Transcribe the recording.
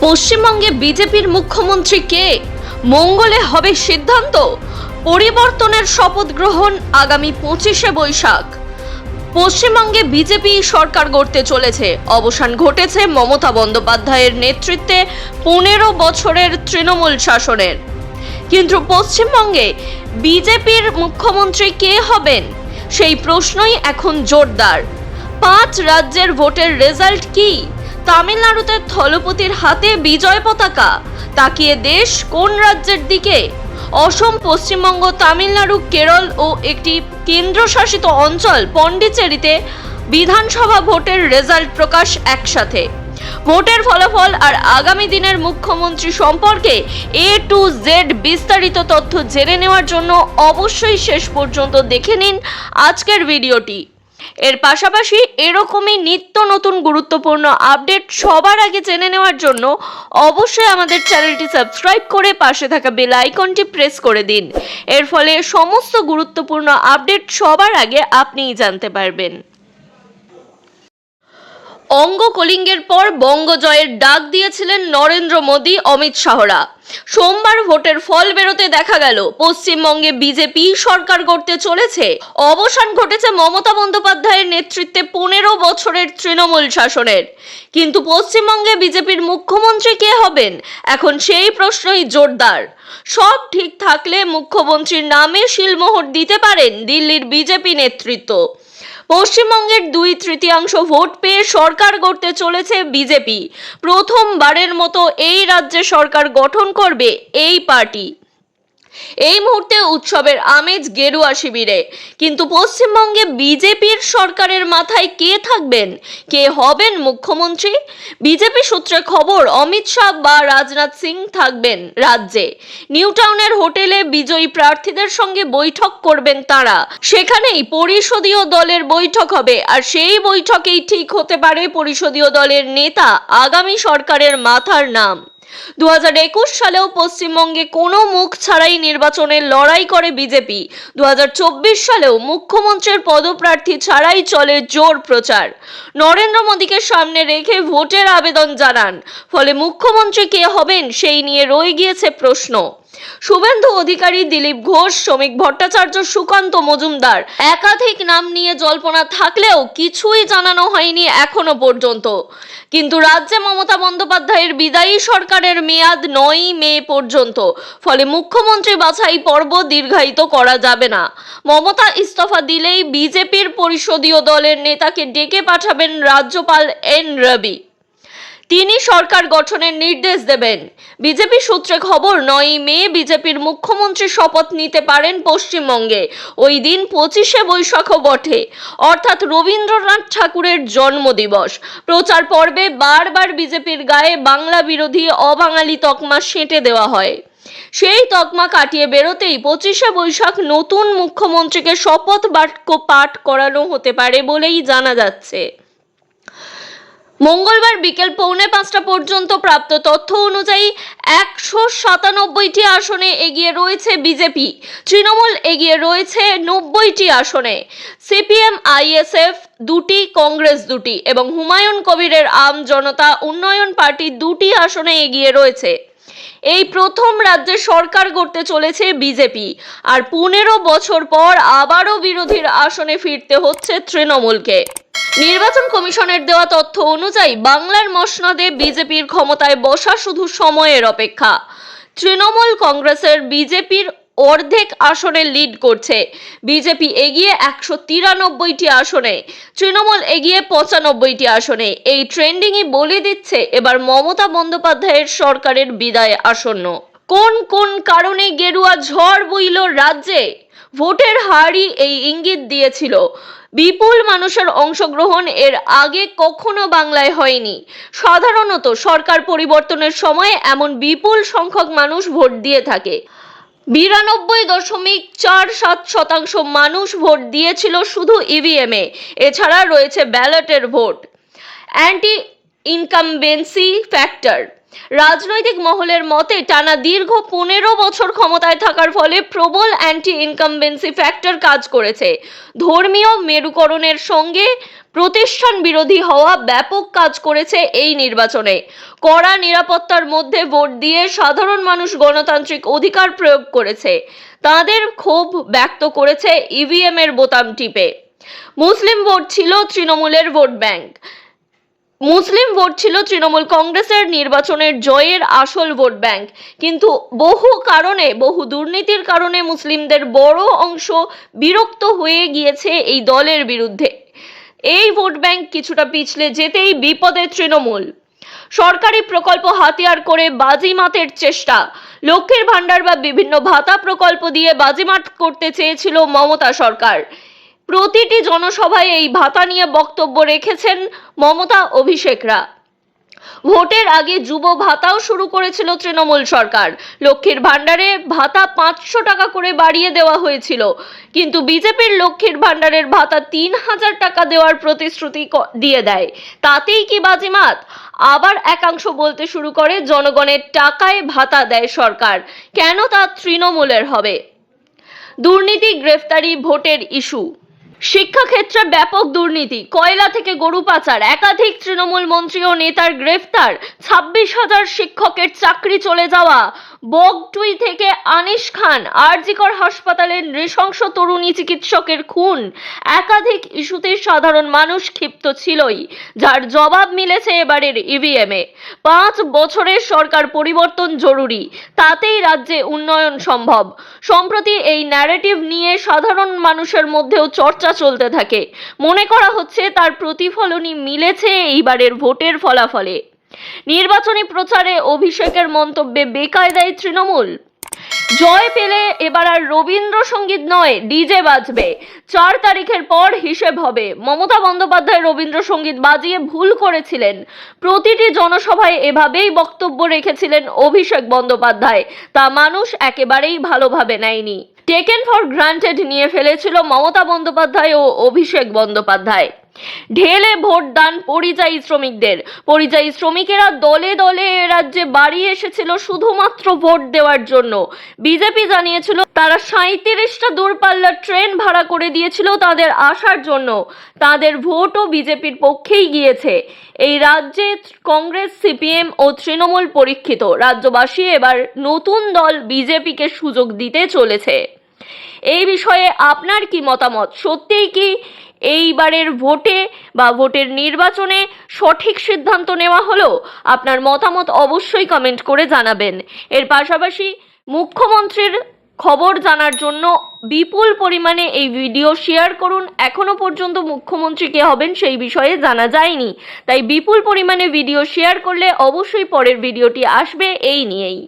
পশ্চিমবঙ্গে বিজেপির মুখ্যমন্ত্রী কে? মঙ্গলে হবে সিদ্ধান্ত। পরিবর্তনের শপথ গ্রহণ আগামী 25শে বৈশাখ। পশ্চিমবঙ্গে বিজেপি সরকার গড়তে চলেছে। অবসান ঘটেছে মমতা বন্দ্যোপাধ্যায়ের নেতৃত্বে 15 বছরের তৃণমূল শাসনের। কিন্তু পশ্চিমবঙ্গে বিজেপির মুখ্যমন্ত্রী কে হবেন, সেই প্রশ্নই এখন জোরদার। 5 রাজ্যের ভোটের রেজাল্ট কি? তামিলনাড়ুতে স্থলপতির হাতে বিজয় পতাকা। তাকিয়ে দেশ কোন রাজ্যের দিকে? অসম, পশ্চিমবঙ্গ, তামিলনাড়ু, কেরল ও একটি কেন্দ্রশাসিত অঞ্চল পন্ডিচেরিতে বিধানসভা ভোটের রেজাল্ট প্রকাশ একসাথে। ভোটের ফলাফল আর আগামী দিনের মুখ্যমন্ত্রী সম্পর্কে A to Z বিস্তারিত তথ্য জেনে নেওয়ার জন্য অবশ্যই শেষ পর্যন্ত দেখে নিন আজকের ভিডিওটি। এর পাশাপাশি এরকমই নিত্য নতুন গুরুত্বপূর্ণ আপডেট সবার আগে জেনে নেওয়ার জন্য অবশ্যই আমাদের চ্যানেলটি সাবস্ক্রাইব করে পাশে থাকা বেল আইকনটি প্রেস করে দিন। এর ফলে সমস্ত গুরুত্বপূর্ণ আপডেট সবার আগে আপনিই জানতে পারবেন। অঙ্গ কলিঙ্গের পর বঙ্গজয়ের ডাক দিয়েছিলেন নরেন্দ্র মোদী, অমিত শাহরা। সোমবার ভোটের ফল বেরোতে দেখা গেল পশ্চিমবঙ্গে বিজেপি সরকার গড়তে চলেছে। অবসান ঘটেছে মমতা বন্দ্যোপাধ্যায়ের নেতৃত্বে 15 বছরের তৃণমূল শাসনের। কিন্তু পশ্চিমবঙ্গে বিজেপির মুখ্যমন্ত্রী কে হবেন, এখন সেই প্রশ্নই জোরদার। সব ঠিক থাকলে মুখ্যমন্ত্রীর নামে শিলমোহর দিতে পারেন দিল্লির বিজেপি নেতৃত্ব। পশ্চিমবঙ্গের 2/3 ভোট পেয়ে সরকার গড়তে চলেছে বিজেপি। প্রথমবারের মতো এই রাজ্যে সরকার গঠন করবে এই পার্টি। এই মুহূর্তে উৎসবের আমেজ গেরুয়া শিবিরে। কিন্তু পশ্চিমবঙ্গে বিজেপির সরকারের মাথায় কে থাকবেন, কে হবেন মুখ্যমন্ত্রী? বিজেপি সূত্রে খবর, অমিত শাহ বা রাজনাথ সিং থাকবেন রাজ্যে। নিউ টাউনের হোটেলে বিজয়ী প্রার্থীদের সঙ্গে বৈঠক করবেন তারা। সেখানেই পরিষদীয় দলের বৈঠক হবে, আর সেই বৈঠকেই ঠিক হতে পারে পরিষদীয় দলের নেতা, আগামী সরকারের মাথার নাম। 2021 সালেও পশ্চিমবঙ্গে কোনো মুখ ছাড়াই নির্বাচনে লড়াই করে বিজেপি। 2024 সালেও মুখ্যমন্ত্রীর পদপ্রার্থী ছাড়াই চলে জোর প্রচার। নরেন্দ্র মোদীকে সামনে রেখে ভোটের আবেদন জানান। ফলে মুখ্যমন্ত্রী কে হবেন সেই নিয়ে রয়ে গিয়েছে প্রশ্ন। শুভেন্দু অধিকারী, দিলীপ ঘোষ, শ্রমিক ভট্টাচার্য, সুকান্ত মজুমদার, একাধিক নাম নিয়ে জল্পনা থাকলেও কিছুই জানানো হয়নি এখনো পর্যন্ত। কিন্তু রাজ্যে মমতা বন্দ্যোপাধ্যায়ের বিদায়ী সরকারের মেয়াদ 9 মে পর্যন্ত। ফলে মুখ্যমন্ত্রী বাছাই পর্ব দীর্ঘায়িত করা যাবে না। মমতা ইস্তফা দিলেই বিজেপির পরিষদীয় দলের নেতাকে ডেকে পাঠাবেন রাজ্যপাল এন রবি। তিনি সরকার গঠনের নির্দেশ দেবেন। বিজেপি সূত্রে খবর, 9 মে বিজেপির মুখ্যমন্ত্রী শপথ নিতে পারেন পশ্চিমবঙ্গে। ওই দিন 25শে বৈশাখও বটে, অর্থাৎ রবীন্দ্রনাথ ঠাকুরের জন্মদিবস। প্রচার পর্বে বারবার বিজেপির গায়ে বাংলা বিরোধী অবাঙালি তকমা সেঁটে দেওয়া হয়। সেই তকমা কাটিয়ে বেরোতেই 25শে বৈশাখ নতুন মুখ্যমন্ত্রীকে শপথ বাক্য পাঠ করানো হতে পারে বলেই জানা যাচ্ছে। মঙ্গলবার বিকেল 4:45 পর্যন্ত প্রাপ্ত তথ্য অনুযায়ী 197টি আসনে এগিয়ে রয়েছে বিজেপি। তৃণমূল এগিয়ে রয়েছে 90টি আসনে। সিপিএম আইএসএফ 2টি, কংগ্রেস 2টি এবং হুমায়ুন কবিরের আম জনতা উন্নয়ন পার্টি 2টি আসনে এগিয়ে রয়েছে। এই প্রথম রাজ্যে সরকার গড়তে চলেছে বিজেপি। আর 15 বছর পর আবারও বিরোধীর আসনে ফিরতে হচ্ছে তৃণমূলকে। নির্বাচন কমিশনের দেওয়া তথ্য অনুযায়ী বাংলার মসনদে বিজেপির ক্ষমতায় বসা শুধু সময়ের অপেক্ষা। তৃণমূল কংগ্রেসের বিজেপির অর্ধেক আসনে লিড করছে। বিজেপি এগিয়ে 193টি আসনে, তৃণমূল এগিয়ে 95টি আসনে। এই ট্রেন্ডিংই বলে দিচ্ছে এবার মমতা বন্দ্যোপাধ্যায়ের সরকারের বিদায় আসন্ন। কোন কোন কারণে গেরুয়া ঝড় বইল রাজ্যে? ভোটের হারই এই ইঙ্গিত দিয়েছিল। বিপুল মানুষের অংশগ্রহণ এর আগে কখনো বাংলায় হয়নি। সাধারণত সরকার পরিবর্তনের সময় এমন বিপুল সংখ্যক মানুষ ভোট দিয়ে থাকে। 92.47% মানুষ ভোট দিয়েছিল শুধু ইভিএমে। এছাড়া রয়েছে ব্যালটের ভোট। Anti incumbency factor. রাজনৈতিক মহলের মতে টানা দীর্ঘ 15 বছর ক্ষমতায় থাকার ফলে প্রবল অ্যান্টি ইনকামবেন্সি ফ্যাক্টর কাজ করেছে। ধর্মীয় মেরুকরণের সঙ্গে প্রতিষ্ঠান বিরোধী হওয়া ব্যাপক কাজ করেছে এই নির্বাচনে। কড়া নিরাপত্তার মধ্যে ভোট দিয়ে সাধারণ মানুষ গণতান্ত্রিক অধিকার প্রয়োগ করেছে। তাদের ক্ষোভ ব্যক্ত করেছে ইভিএম এর বোতাম টিপে। মুসলিম ভোট ছিল তৃণমূলের ভোট ব্যাংক। মুসলিম ভোট ছিল তৃণমূল কংগ্রেসের নির্বাচনের জয়ের আসল ভোট ব্যাংক, কিন্তু বহু দুর্নীতির কারণে মুসলিমদের বড় অংশ বিরক্ত হয়ে গিয়েছে এই দলের বিরুদ্ধে। এই ভোট ব্যাংক কিছুটা পিছলে যেতেই বিপদে তৃণমূল। সরকারি প্রকল্প হাতিয়ার করে বাজিমাতের চেষ্টা। লক্ষ্মীর ভান্ডার বা বিভিন্ন ভাতা প্রকল্প দিয়ে বাজিমাত করতে চেয়েছিল মমতা সরকার। প্রতিটি জনসভায় এই ভাতা নিয়ে বক্তব্য রেখেছেন মমতা অভিষেকরা। ভোটের আগে যুব ভাতাও শুরু করেছিল তৃণমূল সরকার। লক্ষ্মীর ভান্ডারে ভাতা 500 টাকা করে বাড়িয়ে দেওয়া হয়েছিল, কিন্তু বিজেপির লক্ষ্মীর ভান্ডারের ভাতা 3000 টাকা দেওয়ার প্রতিশ্রুতি দিয়ে দেয়। তাতেই কি বাজিমাত? আবার একাংশ বলতে শুরু করে জনগণের টাকায় ভাতা দেয় সরকার, কেন তা তৃণমূলের হবে? দুর্নীতি, গ্রেফতারি, ভোটের ইস্যু। শিক্ষাক্ষেত্রে ব্যাপক দুর্নীতি, কয়লা থেকে গরু পাচার, একাধিক তৃণমূল মন্ত্রী ও নেতার গ্রেফতার, 26,000 শিক্ষকের চাকরি চলে যাওয়া, বগটুই থেকে আনিস খান, আরজিকর হাসপাতালের নৃশংস তরুণী চিকিৎসকের খুন, একাধিক ইস্যুতে সাধারণ মানুষ ক্ষিপ্ত ছিলই, যার জবাব মিলেছে এবারের ইভিএমে। 5 বছরের সরকার পরিবর্তন জরুরি, তাতেই রাজ্যে উন্নয়ন সম্ভব। সম্প্রতি এই ন্যারেটিভ নিয়ে সাধারণ মানুষের মধ্যেও চর্চা চলতে থাকে। মনে করা হচ্ছে তার প্রতিফলনই মিলেছে এইবারের ভোটের ফলাফলে। নির্বাচনী প্রচারে অভিষেকের মন্তব্যে বেকায়দায় তৃণমূল। জয় পেলে এবার আর রবীন্দ্রসঙ্গীত নয়, ডিজে বাজবে। 4 তারিখের পর হিসেব হবে। মমতা বন্দ্যোপাধ্যায় রবীন্দ্রসঙ্গীত বাজিয়ে ভুল করেছিলেন। প্রতিটি জনসভায় এভাবেই বক্তব্য রেখেছিলেন অভিষেক বন্দ্যোপাধ্যায়। তা মানুষ একেবারেই ভালোভাবে নেয়নি। টেকেন ফর গ্রান্টেড নিয়ে ফেলেছিল মমতা বন্দ্যোপাধ্যায় ও অভিষেক বন্দ্যোপাধ্যায়। ঢেলে ভোট দান পরিযায়ী শ্রমিকদের। পরিযায়ী শ্রমিকেরা দলে দলে এ রাজ্যে বাড়ি এসেছিল শুধুমাত্র ভোট দেওয়ার জন্য। বিজেপি জানিয়েছিল তারা 37টা দূরপাল্লার ট্রেন ভাড়া করে দিয়েছিল তাদের আসার জন্য। তাদের ভোটও বিজেপির পক্ষেই গিয়েছে। এই রাজ্যে কংগ্রেস, সিপিএম ও তৃণমূল পরীক্ষিত। রাজ্যবাসী এবার নতুন দল বিজেপিকে সুযোগ দিতে চলেছে। এই বিষয়ে আপনার কি মতামত? সত্যিই কি এইবারের ভোটের নির্বাচনে সঠিক সিদ্ধান্ত নেওয়া হলো? আপনার মতামত অবশ্যই কমেন্ট করে জানাবেন। এর পাশাপাশি মুখ্যমন্ত্রীর খবর জানার জন্য বিপুল পরিমাণে এই ভিডিও শেয়ার করুন। এখনো পর্যন্ত মুখ্যমন্ত্রী কে হবেন সেই বিষয়ে জানা যায়নি, তাই বিপুল পরিমাণে ভিডিও শেয়ার করলে অবশ্যই পরের ভিডিওটি আসবে এই নিয়েই।